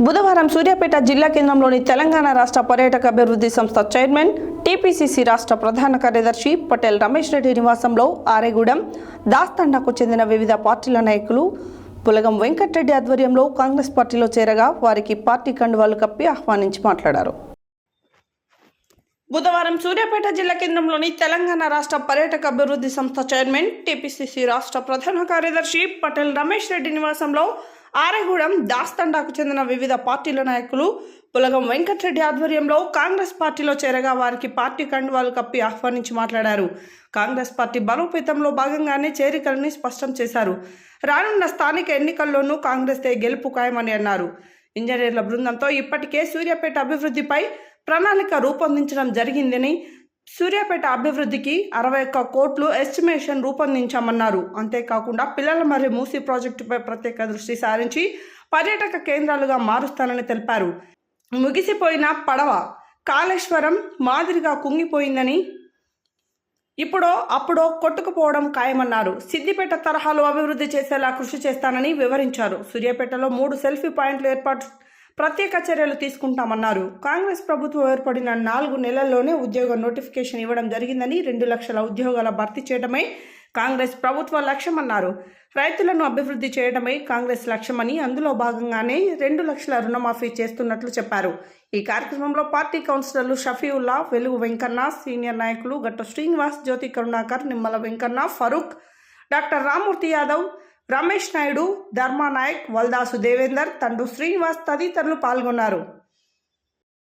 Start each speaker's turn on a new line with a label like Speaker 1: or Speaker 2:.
Speaker 1: బుధవారం సూర్యాపేట జిల్లా కేంద్రంలోని తెలంగాణ రాష్ట్ర పర్యాటక అభివృద్ధి సంస్థ చైర్మన్ టీపీసీసీ రాష్ట్ర ప్రధాన కార్యదర్శి పటేల్ రమేష్ రెడ్డి నివాసంలో ఆరేగూడెం దాస్తండాకు చెందిన వివిధ పార్టీల నాయకులు పులగం వెంకటరెడ్డి ఆధ్వర్యంలో కాంగ్రెస్ పార్టీలో చేరగా వారికి పార్టీ కండువాలు కప్పి ఆహ్వానించి మాట్లాడారు. బుధవారం సూర్యాపేట జిల్లా కేంద్రంలోని తెలంగాణ రాష్ట్ర పర్యాటక అభివృద్ధి సంస్థ చైర్మన్ టీపీసీసీ రాష్ట్ర ప్రధాన కార్యదర్శి పటేల్ రమేష్ రెడ్డి నివాసంలో ఆరేగూడెం దాస్తండాకు చెందిన వివిధ పార్టీల నాయకులు పులగం వెంకటరెడ్డి ఆధ్వర్యంలో కాంగ్రెస్ పార్టీలో చేరగా వారికి పార్టీ కండువాలు కప్పి ఆహ్వానించి మాట్లాడారు. కాంగ్రెస్ పార్టీ బలోపేతంలో భాగంగానే చేరికలని స్పష్టం చేశారు. రానున్న స్థానిక ఎన్నికల్లోనూ కాంగ్రెస్ గెలుపు ఖాయమని అన్నారు. ఇంజనీర్ల బృందంతో ఇప్పటికే సూర్యాపేట అభివృద్ధిపై ప్రణాళిక రూపొందించడం జరిగిందని, సూర్యాపేట అభివృద్ధికి 61 కోట్లు ఎస్టిమేషన్ రూపొందించామన్నారు. అంతేకాకుండా పిల్లల మరియు మూసీ ప్రాజెక్టుపై ప్రత్యేక దృష్టి సారించి పర్యాటక కేంద్రాలుగా మారుస్తానని తెలిపారు. ముగిసిపోయిన పడవ కాళేశ్వరం మాదిరిగా కుంగిపోయిందని, ఇప్పుడో అప్పుడో కొట్టుకుపోవడం ఖాయమన్నారు. సిద్దిపేట తరహాలో అభివృద్ధి చేసేలా కృషి చేస్తానని వివరించారు. సూర్యాపేటలో 3 సెల్ఫీ పాయింట్లు ఏర్పాటు ప్రత్యేక చర్యలు తీసుకుంటామన్నారు. కాంగ్రెస్ ప్రభుత్వం ఏర్పడిన 4 నెలల్లోనే ఉద్యోగ నోటిఫికేషన్ ఇవ్వడం జరిగిందని, 2 లక్షల ఉద్యోగాల భర్తీ చేయడమే కాంగ్రెస్ ప్రభుత్వ లక్ష్యమన్నారు. రైతులను అభివృద్ధి చేయడమే కాంగ్రెస్ లక్ష్యమని, అందులో భాగంగానే 2 లక్షల రుణమాఫీ చేస్తున్నట్లు చెప్పారు. ఈ కార్యక్రమంలో పార్టీ కౌన్సిలర్లు షఫీవుల్లా, వెలుగు వెంకన్న, సీనియర్ నాయకులు గట్ట శ్రీనివాస్, జ్యోతి కరుణాకర్, నిమ్మల వెంకన్న, ఫరూక్, డాక్టర్ రామ్మూర్తి యాదవ్, రమేష్ నాయుడు, ధర్మానాయక్, వల్దాసు దేవేందర్, తండు శ్రీనివాస్ తదితరులు పాల్గొన్నారు.